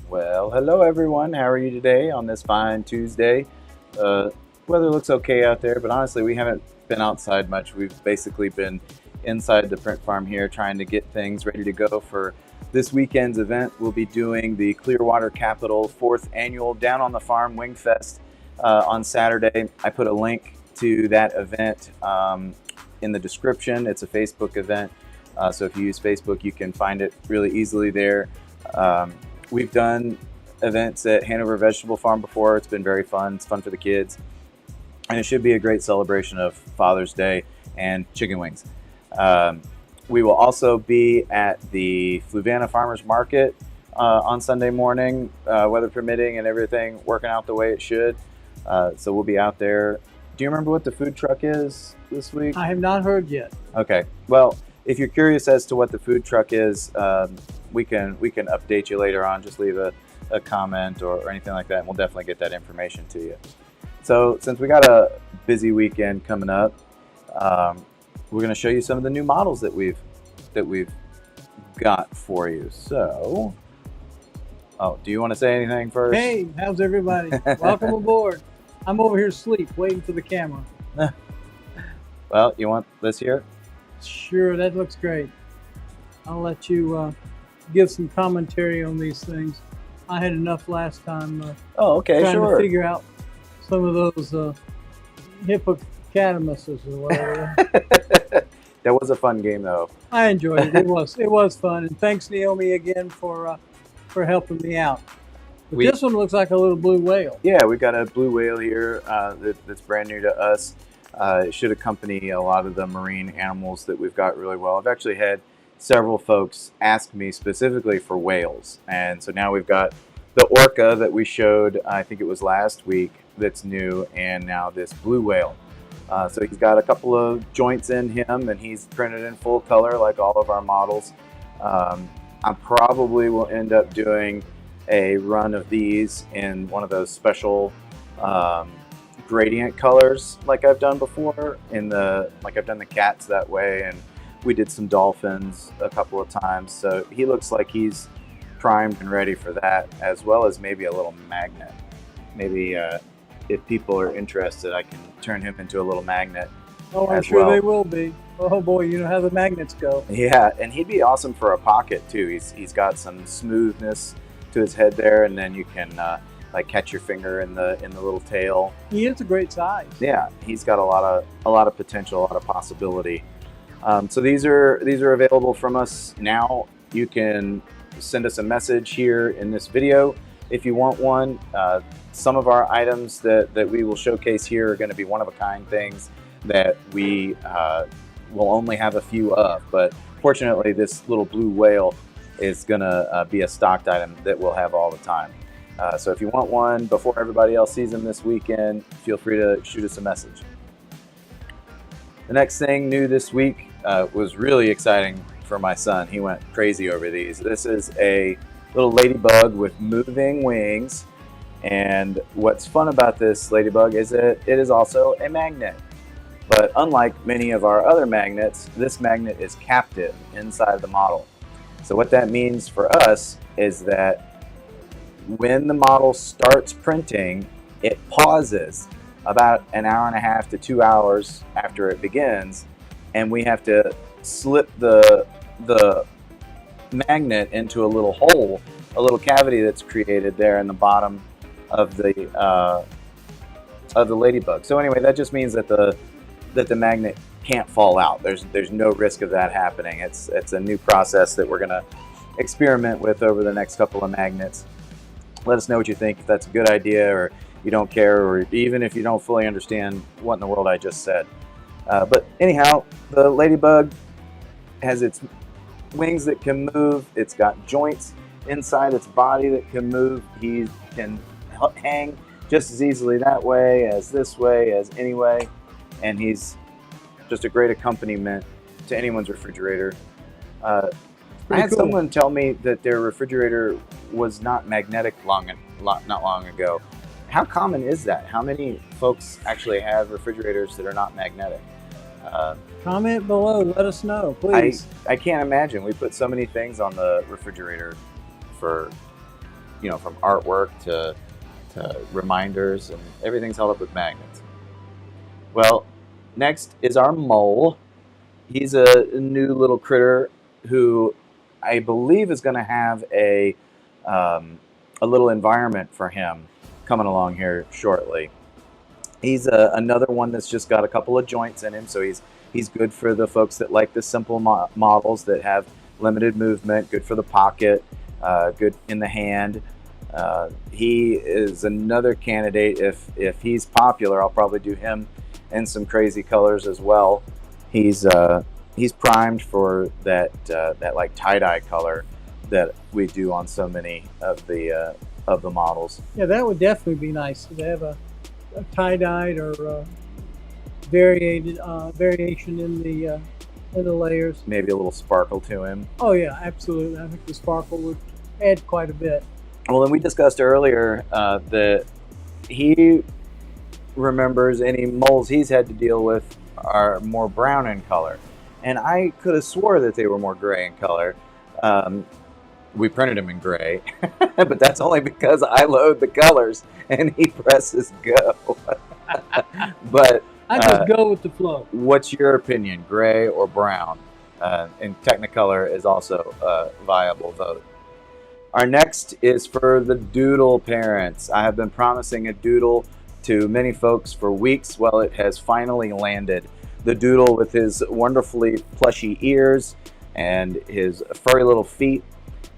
Well, hello everyone. How are you today on this fine Tuesday? Uh, Weather looks okay out there, but honestly, we haven't been outside much. We've basically been inside the print farm here trying to get things ready to go for this weekend's event. We'll be doing the Clearwater Capital 4th Annual Down on the Farm Wing Fest on Saturday. I put a link to that event in the description. It's a Facebook event, so if you use Facebook, you can find it really easily there. Um, We've done events at Hanover Vegetable Farm before. It's been very fun. It's fun for the kids. And it should be a great celebration of Father's Day and chicken wings. Um, we will also be at the Fluvanna Farmers Market on Sunday morning, weather permitting and everything working out the way it should. So we'll be out there. Do you remember what the food truck is this week? I have not heard yet. Okay. Well, if you're curious as to what the food truck is, we can update you later on. Just leave a comment or anything like that, and we'll definitely get that information to you. So since we got a busy weekend coming up, we're going to show you some of the new models that we've got for you. So, do you want to say anything first? Hey, how's everybody? Welcome aboard. I'm over here asleep, waiting for the camera. Well, you want this here? Sure, that looks great. I'll let you give some commentary on these things. I had enough last time Okay, trying sure. to figure out some of those hippopotamuses or whatever. That was a fun game, though. I enjoyed it. It was fun, and thanks Naomi again for helping me out. But this one looks like a little blue whale. Yeah, we've got a blue whale here that's brand new to us. It should accompany a lot of the marine animals that we've got really well. I've actually had several folks ask me specifically for whales, and so now we've got the orca that we showed, I think it was last week, that's new, and now this blue whale. So he's got a couple of joints in him, and he's printed in full color like all of our models. I probably will end up doing a run of these in one of those special gradient colors like I've done before. I've done the cats that way, and we did some dolphins a couple of times. So he looks like he's primed and ready for that, as well as maybe a little magnet. Maybe if people are interested, I can turn him into a little magnet. Oh, I'm sure they will be. Oh boy, you know how the magnets go. Yeah, and he'd be awesome for a pocket too. He's got some smoothness to his head there, and then you can like catch your finger in the little tail. He is a great size. Yeah, he's got a lot of potential, a lot of possibility. So these are available from us now. You can send us a message here in this video if you want one. Some of our items that we will showcase here are going to be one-of-a-kind things that we will only have a few of. But fortunately, this little blue whale is going to be a stocked item that we'll have all the time. So if you want one before everybody else sees them this weekend, feel free to shoot us a message. The next thing new this week was really exciting for my son. He went crazy over these. This is a little ladybug with moving wings. And what's fun about this ladybug is that it is also a magnet. But unlike many of our other magnets, this magnet is captive inside the model. So what that means for us is that when the model starts printing, it pauses about an hour and a half to 2 hours after it begins, and we have to slip the magnet into a little hole, a little cavity that's created there in the bottom of the ladybug. So anyway, that just means that the magnet can't fall out. There's no risk of that happening. It's a new process that we're going to experiment with over the next couple of magnets. Let us know what you think, if that's a good idea, or you don't care, or even if you don't fully understand what in the world I just said. But anyhow, the ladybug has its wings that can move. It's got joints inside its body that can move. He can hang just as easily that way as this way, as any way. And he's just a great accompaniment to anyone's refrigerator. I had someone tell me that their refrigerator was not magnetic not long ago. How common is that? How many folks actually have refrigerators that are not magnetic? Comment below, let us know, please. I can't imagine. We put so many things on the refrigerator for from artwork to reminders, and everything's held up with magnets. Well, next is our mole. He's a new little critter who I believe is going to have a little environment for him coming along here shortly. He's another one that's just got a couple of joints in him, so he's good for the folks that like the simple models that have limited movement, good for the pocket, good in the hand. He is another candidate. If he's popular, I'll probably do him in some crazy colors as well. He's primed for that like tie-dye color that we do on so many of the models. Yeah, that would definitely be nice to have a tie-dyed or variation in the layers. Maybe a little sparkle to him. Oh yeah, absolutely. I think the sparkle would add quite a bit. Well, and we discussed earlier that he remembers any moles he's had to deal with are more brown in color, and I could have swore that they were more gray in color. We printed them in gray, but that's only because I load the colors and he presses go. But I just go with the flow. What's your opinion, gray or brown? And Technicolor is also a viable vote. Our next is for the doodle parents. I have been promising a doodle to many folks for weeks. Well, it has finally landed. The doodle with his wonderfully plushy ears and his furry little feet.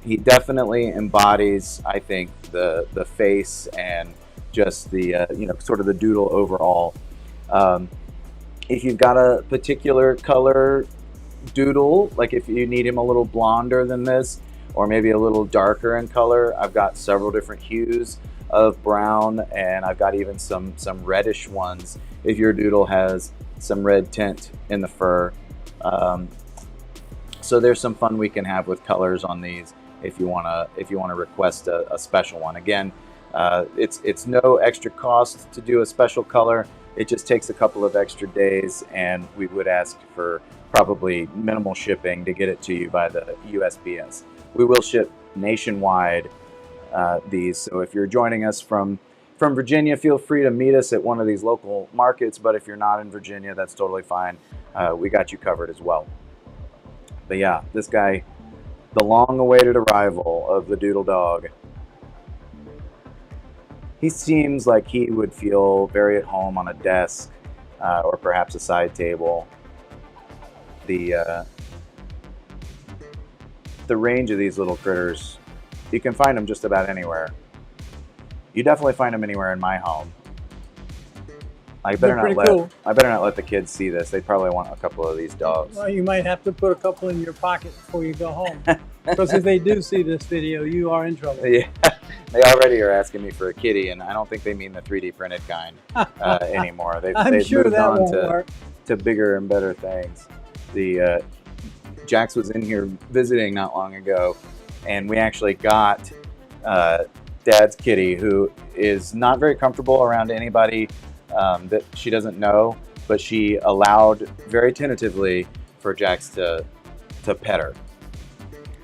He definitely embodies, I think, the face and just the sort of the doodle overall. If you've got a particular color doodle, like if you need him a little blonder than this, or maybe a little darker in color, I've got several different hues of brown, and I've got even some reddish ones if your doodle has some red tint in the fur. So there's some fun we can have with colors on these if you want to request a special one. Again, it's no extra cost to do a special color. It just takes a couple of extra days, and we would ask for probably minimal shipping to get it to you by the USPS. We will ship nationwide these, so if you're joining us from Virginia, feel free to meet us at one of these local markets, but if you're not in Virginia, that's totally fine. We got you covered as well. But yeah, this guy, the long-awaited arrival of the doodle dog. He seems like he would feel very at home on a desk or perhaps a side table. The range of these little critters, you can find them just about anywhere. You definitely find them anywhere in my home. I better not let the kids see this. They probably want a couple of these dogs. Well, you might have to put a couple in your pocket before you go home. Because if they do see this video, you are in trouble. Yeah, they already are asking me for a kitty, and I don't think they mean the 3D printed kind anymore. They've sure moved that on won't work. to bigger and better things. The Jax was in here visiting not long ago, and we actually got Dad's kitty, who is not very comfortable around anybody that she doesn't know, but she allowed very tentatively for Jax to pet her.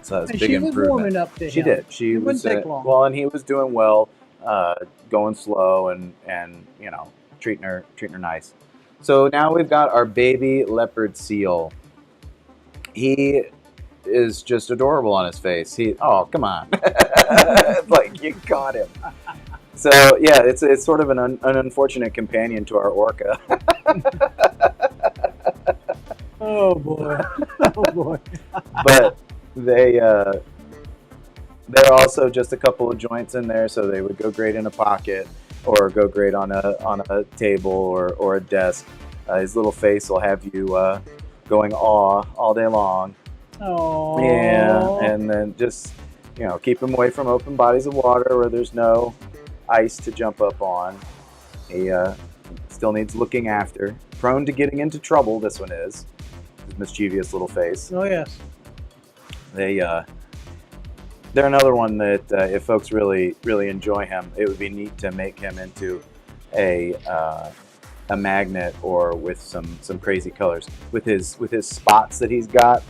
So that's a big improvement. She was warming up to him. She did. She wouldn't take long. Well, and he was doing well, going slow and treating her nice. So now we've got our baby leopard seal. He is just adorable on his face. Oh, come on. Like, you got him. So yeah, it's sort of an unfortunate companion to our orca. Oh boy. Oh boy. But they're also just a couple of joints in there, so they would go great in a pocket or go great on a table or a desk. His little face will have you going aw all day long. Oh. Yeah, and then just keep him away from open bodies of water where there's no ice to jump up on. He still needs looking after. Prone to getting into trouble, this one is. His mischievous little face. Oh yes. They're another one that if folks really enjoy him, it would be neat to make him into a magnet or with some crazy colors. With his spots that he's got,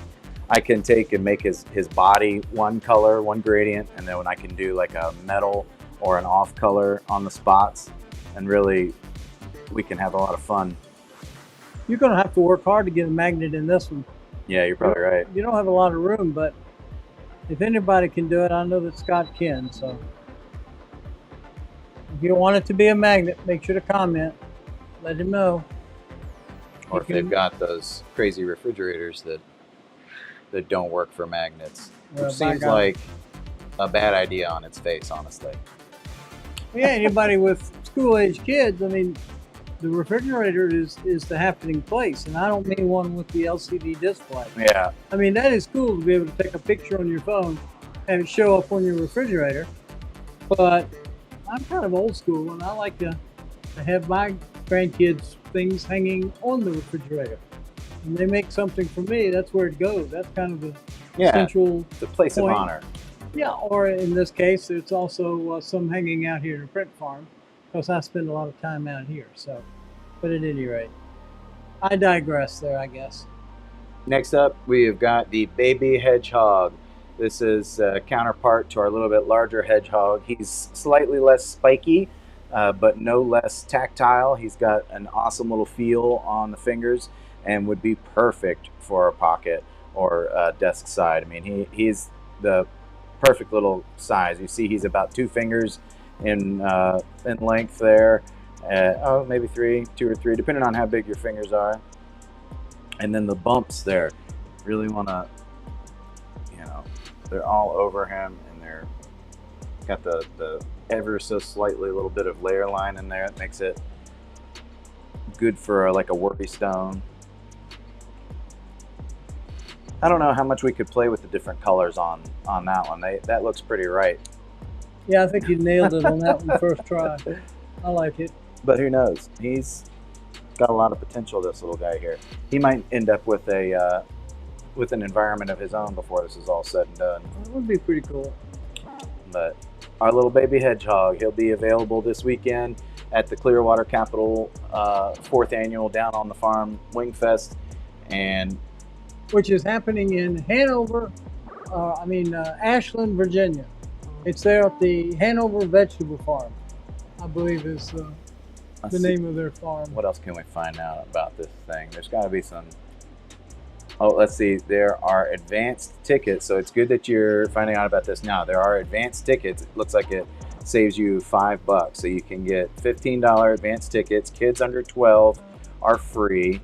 I can take and make his body one color, one gradient, and then when I can do like a metal or an off color on the spots, and really we can have a lot of fun. You're going to have to work hard to get a magnet in this one. Yeah, you're probably right. You don't have a lot of room, but if anybody can do it, I know that Scott can. So if you want it to be a magnet, make sure to comment. Let him know. Or if they've got those crazy refrigerators that don't work for magnets, which seems like a bad idea on its face, honestly. Yeah, anybody with school-age kids, I mean, the refrigerator is the happening place, and I don't mean one with the LCD display. Yeah. I mean, that is cool to be able to take a picture on your phone and it show up on your refrigerator, but I'm kind of old school, and I like to have my grandkids' things hanging on the refrigerator. When they make something for me, that's where it goes. That's kind of the central the place point. Of honor. Yeah, or in this case, there's also some hanging out here in the print farm, because I spend a lot of time out here. So, but at any rate, I digress there, I guess. Next up, we have got the baby hedgehog. This is a counterpart to our little bit larger hedgehog. He's slightly less spiky, but no less tactile. He's got an awesome little feel on the fingers and would be perfect for a pocket or desk side. I mean, he's the perfect little size. You see, he's about 2 fingers in length there. Maybe 2 or 3, depending on how big your fingers are. And then the bumps there, really want to, they're all over him, and they're got the ever so slightly little bit of layer line in there. It makes it good for like a worry stone. I don't know how much we could play with the different colors on that one. That looks pretty right. Yeah, I think you nailed it on that one first try. I like it. But who knows? He's got a lot of potential, this little guy here. He might end up with an environment of his own before this is all said and done. That would be pretty cool. But our little baby hedgehog, he'll be available this weekend at the Clearwater Capital 4th annual Down on the Farm Wing Fest, and which is happening in Hanover, Ashland, Virginia. It's there at the Hanover Vegetable Farm, I believe is the name of their farm. What else can we find out about this thing? There's got to be some. Oh, let's see. There are advanced tickets, so it's good that you're finding out about this now. There are advanced tickets. It looks like it saves you $5, so you can get $15 advanced tickets. Kids under 12 are free.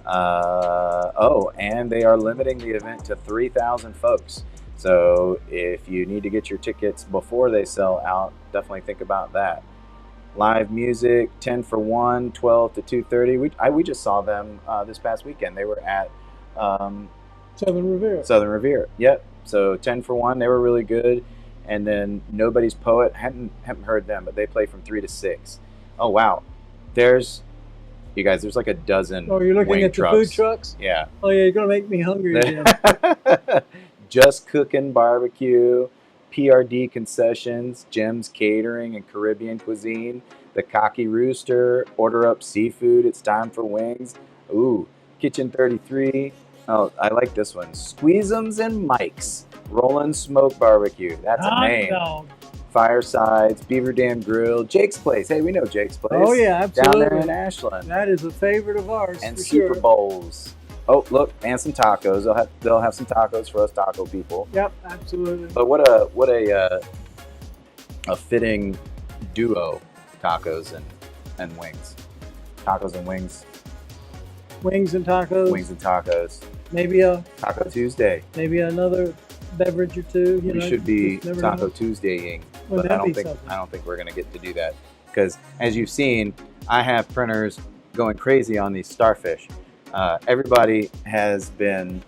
And they are limiting the event to 3,000 folks. So if you need to get your tickets before they sell out, definitely think about that. Live music, 10 for 1, 12 to 2:30. We just saw them this past weekend. They were at Southern Riviera. Southern Riviera. Yep. So 10 for 1. They were really good. And then Nobody's Poet. Haven't heard them, but they play from 3 to 6. Oh wow. You guys, there's like a dozen. Oh, you're looking at the food trucks? Yeah. Oh yeah, you're gonna make me hungry again. Just Cooking Barbecue, PRD Concessions, Jim's Catering and Caribbean Cuisine, the Cocky Rooster, Order Up Seafood, It's Time for Wings. Ooh, Kitchen 33. Oh, I like this one. Squeezums and Mike's, Rollin' Smoke Barbecue. That's a name. Dog. Firesides, Beaver Dam Grill, Jake's Place. Hey, we know Jake's Place. Oh yeah, absolutely. Down there in Ashland. That is a favorite of ours. And for Super sure. Bowls. Oh, look, and some tacos. They'll have some tacos for us taco people. Yep, absolutely. But what a fitting duo, tacos and wings. Tacos and wings. Wings and tacos. Wings and tacos. Maybe Taco Tuesday. Maybe another beverage or two. We should be Taco Tuesday-ing, but I don't think we're gonna get to do that, because as you've seen, I have printers going crazy on these starfish. Everybody has been.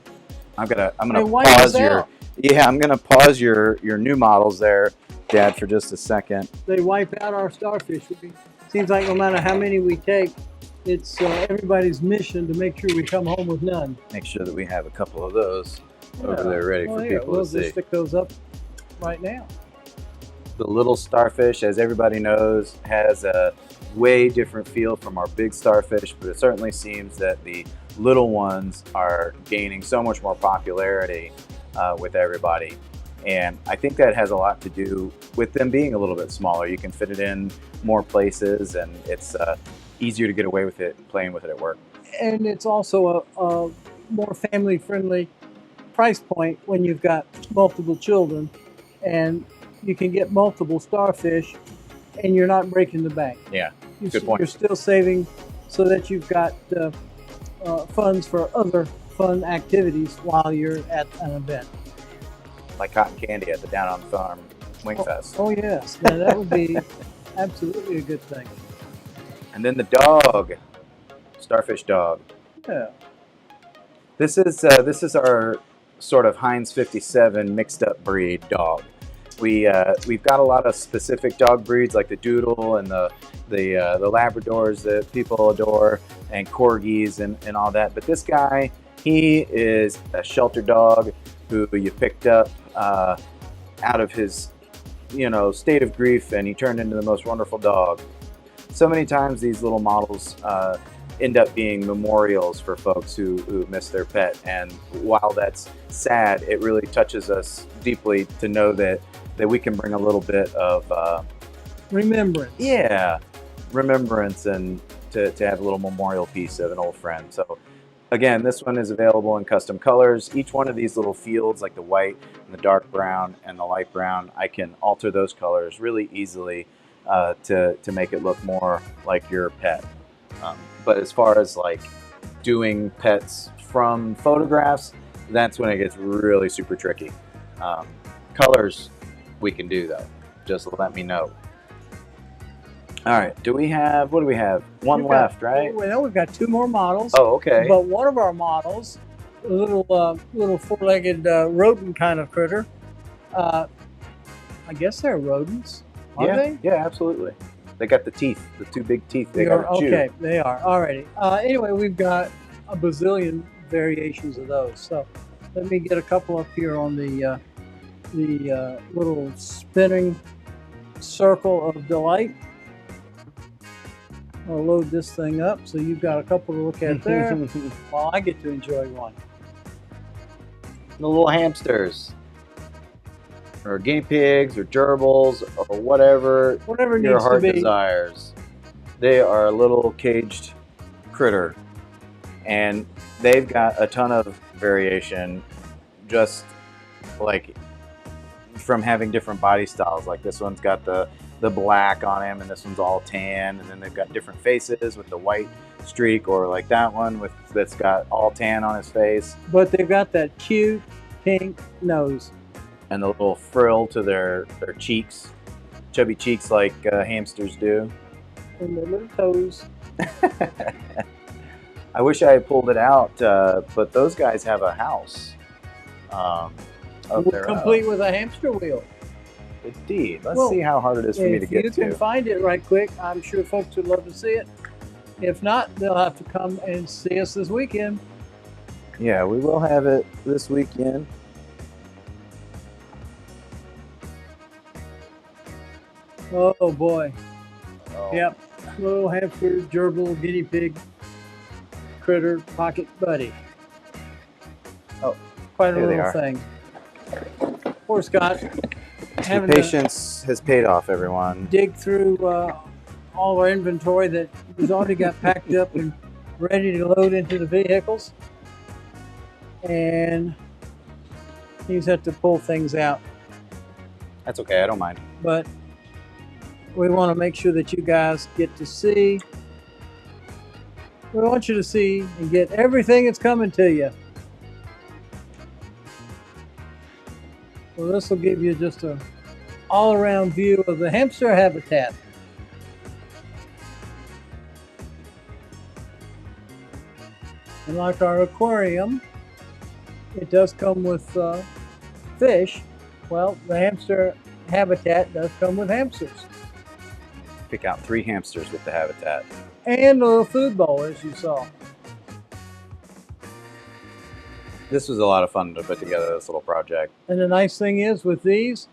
I'm gonna pause I'm gonna pause your new models there, Dad, for just a second. They wipe out our starfish. Seems like no matter how many we take, it's everybody's mission to make sure we come home with none. Make sure that we have a couple of those over there ready for people to see. We'll just stick those up right now. The little starfish, as everybody knows, has a way different feel from our big starfish, but it certainly seems that the little ones are gaining so much more popularity with everybody. And I think that has a lot to do with them being a little bit smaller. You can fit it in more places, and it's easier to get away with it playing with it at work. And it's also a more family-friendly price point when you've got multiple children, and you can get multiple starfish, and you're not breaking the bank. Yeah, good point. You're still saving so that you've got funds for other fun activities while you're at an event. Like cotton candy at the Down on the Farm Wing Fest. Oh yes, now, that would be absolutely a good thing. And then the dog, starfish dog. Yeah. This is our sort of Heinz 57 mixed up breed dog. We've got a lot of specific dog breeds like the Doodle and the Labradors that people adore, and Corgis and all that. But this guy, he is a shelter dog who you picked up out of his, state of grief, and he turned into the most wonderful dog. So many times these little models end up being memorials for folks who miss their pet. And while that's sad, it really touches us deeply to know that we can bring a little bit of remembrance. Yeah, remembrance, and to have a little memorial piece of an old friend. So again, this one is available in custom colors. Each one of these little fields, like the white and the dark brown and the light brown, I can alter those colors really easily to make it look more like your pet. But as far as like doing pets from photographs, that's when it gets really super tricky. Colors we can do though. Just let me know. All right, what do we have? One left, right? Well, we've got two more models. Oh, okay. But one of our models, a little four-legged rodent kind of critter. I guess they're rodents, aren't they? Yeah, absolutely. They got the teeth, the two big teeth. They got to chew. Okay, they are. Alrighty. Anyway, we've got a bazillion variations of those. So let me get a couple up here on the little spinning circle of delight. I'll load this thing up so you've got a couple to look at there while I get to enjoy one. The little hamsters, or guinea pigs, or gerbils, or whatever your heart desires. They are a little caged critter, and they've got a ton of variation, just like from having different body styles. Like this one's got the black on him, and this one's all tan, and then they've got different faces with the white streak, or like that one that's got all tan on his face. But they've got that cute pink nose. And the little frill to their cheeks, chubby cheeks like hamsters do. And their little toes. I wish I had pulled it out, but those guys have a house. Complete with a hamster wheel. Indeed. Let's see how hard it is for me to get to. If you can find it right quick, I'm sure folks would love to see it. If not, they'll have to come and see us this weekend. Yeah, we will have it this weekend. Oh boy. Oh. Yep. Little hamster, gerbil, guinea pig, critter, pocket buddy. Oh, quite a little thing. Poor Scott. Your patience has paid off, everyone. Dig through all our inventory that was already got packed up and ready to load into the vehicles. And he's had to pull things out. That's okay, I don't mind. But we want to make sure that you guys get to see. We want you to see and get everything that's coming to you. So this will give you just a all-around view of the hamster habitat. And like our aquarium, it does come with fish. Well, the hamster habitat does come with hamsters. Pick out 3 hamsters with the habitat. And a little food bowl, as you saw. This was a lot of fun to put together, this little project. And the nice thing is with these,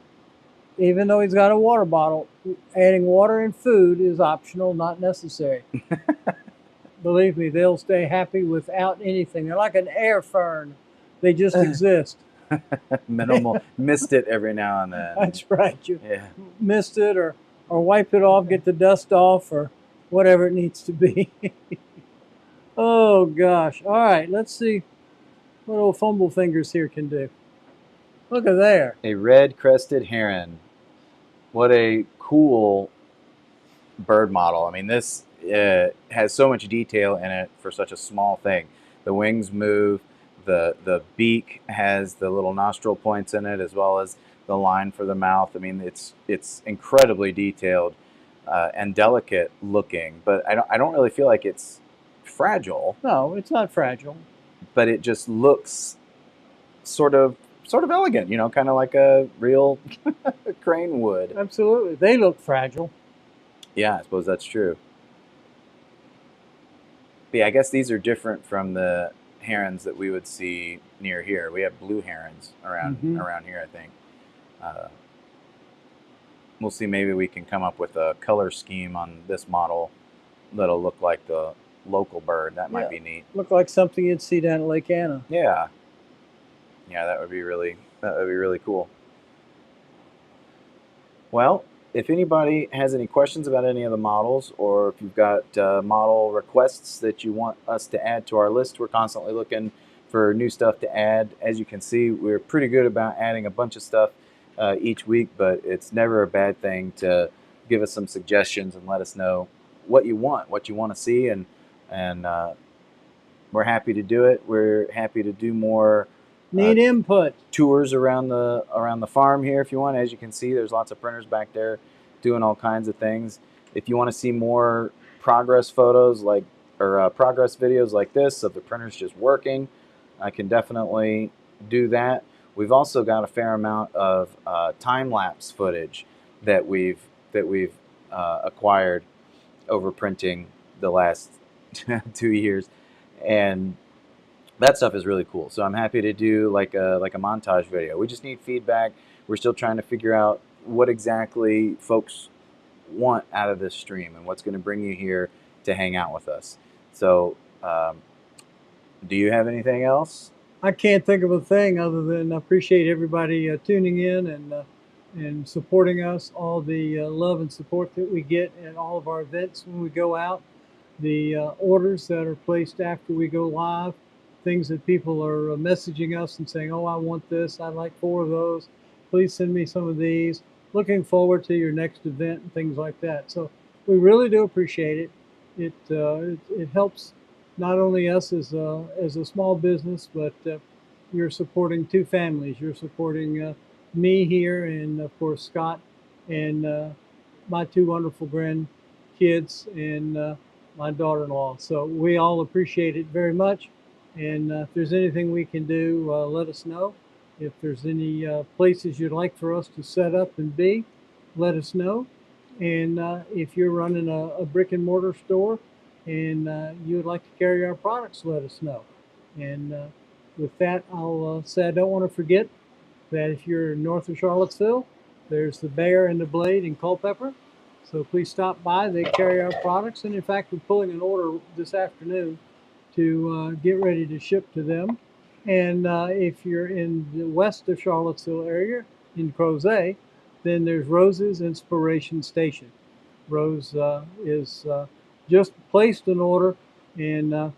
even though he's got a water bottle, adding water and food is optional, not necessary. believe me, they'll stay happy without anything. They're like an air fern. They just exist. Minimal. Missed it every now and then. That's right. You Yeah. missed it, or wipe it off, get the dust off, or whatever it needs to be. Oh gosh. All right, let's see what old Fumble Fingers here can do. Look at there. A red-crested heron. What a cool bird model. I mean, this has so much detail in it for such a small thing. The wings move. The beak has the little nostril points in it, as well as the line for the mouth. I mean, it's incredibly detailed and delicate looking, but I don't really feel like it's fragile. No, it's not fragile. But it just looks sort of elegant, you know, kind of like a real crane would. Absolutely. They look fragile. Yeah, I suppose that's true. But yeah, I guess these are different from the herons that we would see near here. We have blue herons around here, I think. We'll see. Maybe we can come up with a color scheme on this model that'll look like the local bird. That might be neat. Look like something you'd see down at Lake Anna. Yeah. Yeah, that would be really cool. Well, if anybody has any questions about any of the models, or if you've got model requests that you want us to add to our list, we're constantly looking for new stuff to add. As you can see, we're pretty good about adding a bunch of stuff each week, but it's never a bad thing to give us some suggestions and let us know what you want to see, and we're happy to do it. We're happy to do more input tours around the farm here if you want. As you can see, there's lots of printers back there doing all kinds of things. If you want to see more progress photos or progress videos like this of the printers just working, I can definitely do that. We've also got a fair amount of time-lapse footage that we've acquired over printing the last 2 years, and that stuff is really cool. So I'm happy to do like a montage video. We just need feedback. We're still trying to figure out what exactly folks want out of this stream and what's going to bring you here to hang out with us. So do you have anything else? I can't think of a thing other than appreciate everybody tuning in and supporting us, all the love and support that we get at all of our events when we go out, the orders that are placed after we go live, things that people are messaging us and saying, oh, I want this, I'd like 4 of those, please send me some of these, looking forward to your next event and things like that. So we really do appreciate it. It helps not only us as a small business, but you're supporting 2 families. You're supporting me here, and of course Scott and my 2 wonderful grandkids and my daughter-in-law. So we all appreciate it very much. And if there's anything we can do, let us know. If there's any places you'd like for us to set up and be, let us know. And if you're running a brick and mortar store and you would like to carry our products, let us know. And with that, I'll say I don't want to forget that if you're north of Charlottesville, there's the Bear and the Blade in Culpeper. So please stop by. They carry our products. And in fact, we're pulling an order this afternoon to get ready to ship to them. And if you're in the west of Charlottesville area, in Crozet, then there's Rose's Inspiration Station. Rose is just placed an order, and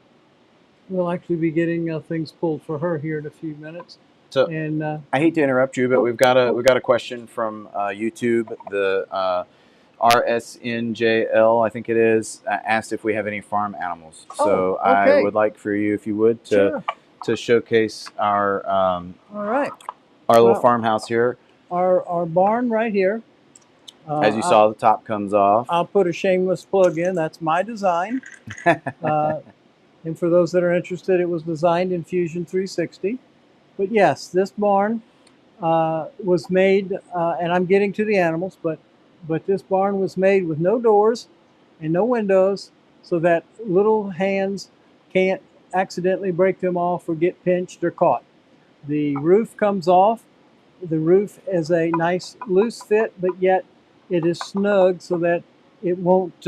we'll actually be getting things pulled for her here in a few minutes. So, and I hate to interrupt you, but we've got a question from YouTube. The RSNJL, I think it is, asked if we have any farm animals. So I would like for you, if you would, to showcase our all right, our little farmhouse here. Our barn right here. As you saw, the top comes off. I'll put a shameless plug in. That's my design. And for those that are interested, it was designed in Fusion 360. But yes, this barn was made, and I'm getting to the animals, but this barn was made with no doors and no windows so that little hands can't accidentally break them off or get pinched or caught. The roof comes off. The roof is a nice loose fit, but yet it is snug so that it won't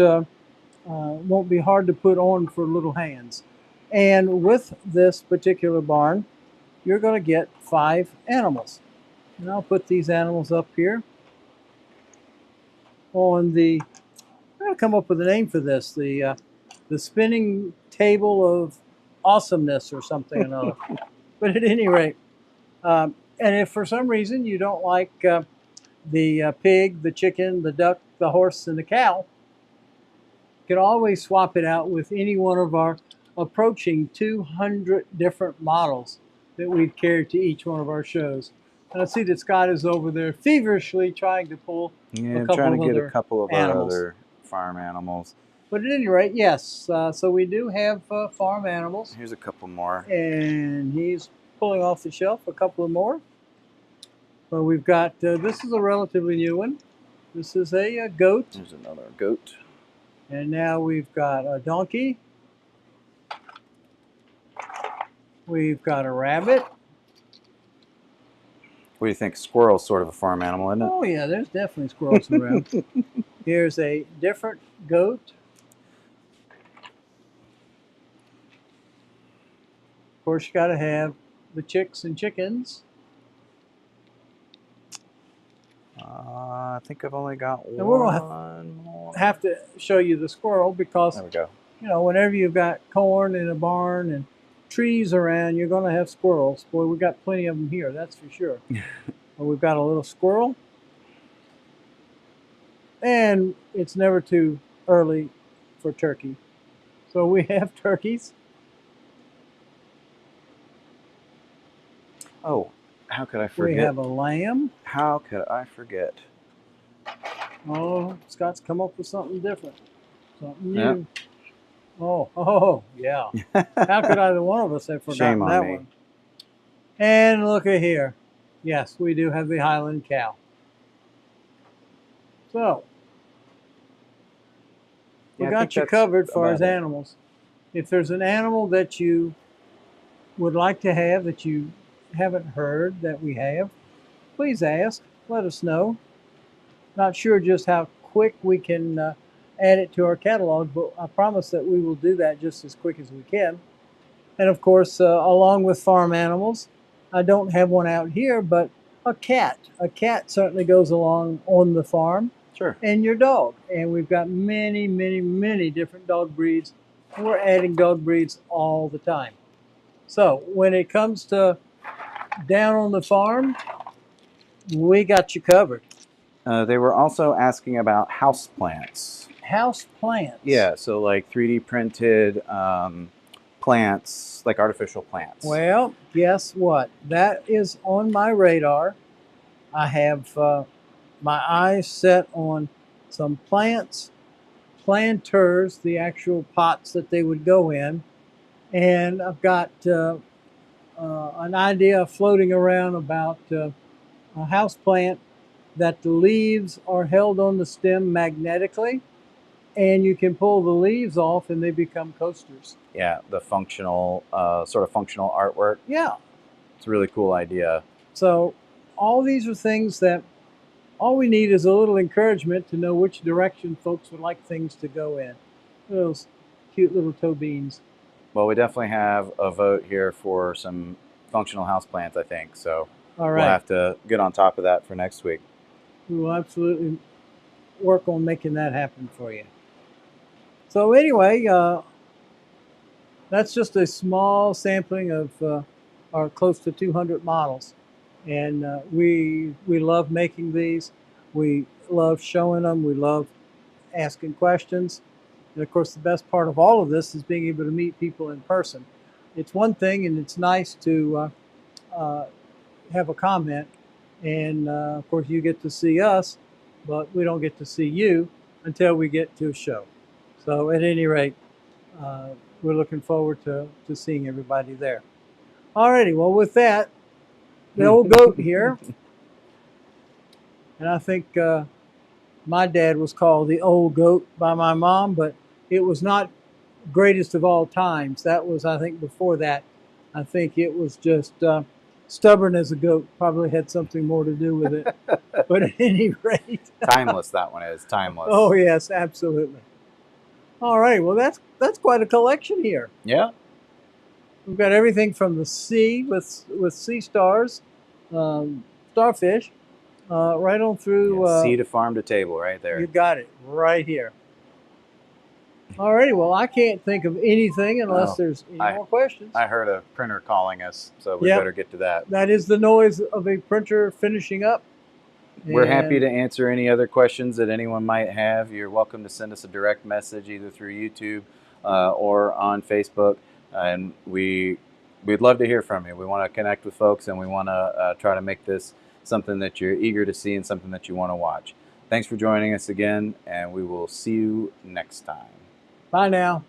won't be hard to put on for little hands. And with this particular barn, you're going to get 5 animals. And I'll put these animals up here on the, I'm going to come up with a name for this, the spinning table of awesomeness or something or another. But at any rate, and if for some reason you don't like the pig, the chicken, the duck, the horse, and the cow, you can always swap it out with any one of our approaching 200 different models that we've carried to each one of our shows. And I see that Scott is over there feverishly trying to pull Yeah, a couple trying of to get other a couple of our animals. other farm animals. But at any rate, yes. So we do have farm animals. Here's a couple more. And he's pulling off the shelf a couple of more. But we've got, this is a relatively new one. This is a goat. There's another goat. And now we've got a donkey. We've got a rabbit. What do you think? Squirrel's sort of a farm animal, isn't it? Oh yeah, there's definitely squirrels around. Here's a different goat. Of course, you got to have the chicks and chickens. I think I've only got And we're one gonna more. have to show you the squirrel because, There we go. you know, whenever you've got corn in a barn and trees around, you're going to have squirrels. Boy, we've got plenty of them here, that's for sure. And we've got a little squirrel. And it's never too early for turkey. So we have turkeys. Oh, how could I forget? We have a lamb. How could I forget? Oh, Scott's come up with something different. Something new. Yep. Oh, yeah. How could either one of us have forgotten Shame on that me. one? And look at here. Yes, we do have the Highland cow. So, we Yeah, I got think you that's covered as far as about it. animals. If there's an animal that you would like to have that you haven't heard that we have, please ask. Let us know. Not sure just how quick we can add it to our catalog, but I promise that we will do that just as quick as we can. And of course, along with farm animals, I don't have one out here, but a cat. A cat certainly goes along on the farm. Sure. And your dog. And we've got many, many, many different dog breeds. And we're adding dog breeds all the time. So when it comes to down on the farm, we got you covered. They were also asking about house plants. House plants. Yeah, so like 3D printed plants, like artificial plants. Well, guess what? That is on my radar. I have my eyes set on some plants, planters, the actual pots that they would go in. And I've got an idea floating around about a house plant that the leaves are held on the stem magnetically, and you can pull the leaves off and they become coasters. Yeah, the functional, sort of functional artwork. Yeah. It's a really cool idea. So all these are things that all we need is a little encouragement to know which direction folks would like things to go in. Those cute little toe beans. Well, we definitely have a vote here for some functional houseplants, I think. So All right. we'll have to get on top of that for next week. We will absolutely work on making that happen for you. So anyway, that's just a small sampling of our close to 200 models. And we love making these. We love showing them. We love asking questions. And of course, the best part of all of this is being able to meet people in person. It's one thing, and it's nice to have a comment. And of course, you get to see us, but we don't get to see you until we get to a show. So at any rate, we're looking forward to seeing everybody there. Alrighty, well with that, the old goat here, and I think my dad was called the old goat by my mom, but it was not greatest of all times. That was, I think, before that. I think it was just stubborn as a goat, probably had something more to do with it. But at any rate. Timeless, that one is. Timeless. Oh, yes, absolutely. All right. Well, that's quite a collection here. Yeah. We've got everything from the sea with sea stars, starfish, right on through. Yeah. Sea to farm to table, right there. You got it right here. All righty. Well, I can't think of anything unless Oh, there's any I more questions. I heard a printer calling us, so we Yep. better get to that. That is the noise of a printer finishing up. We're happy And to answer any other questions that anyone might have. You're welcome to send us a direct message either through YouTube or on Facebook, and we'd love to hear from you. We want to connect with folks, and we want to try to make this something that you're eager to see and something that you want to watch. Thanks for joining us again, and we will see you next time. bye now.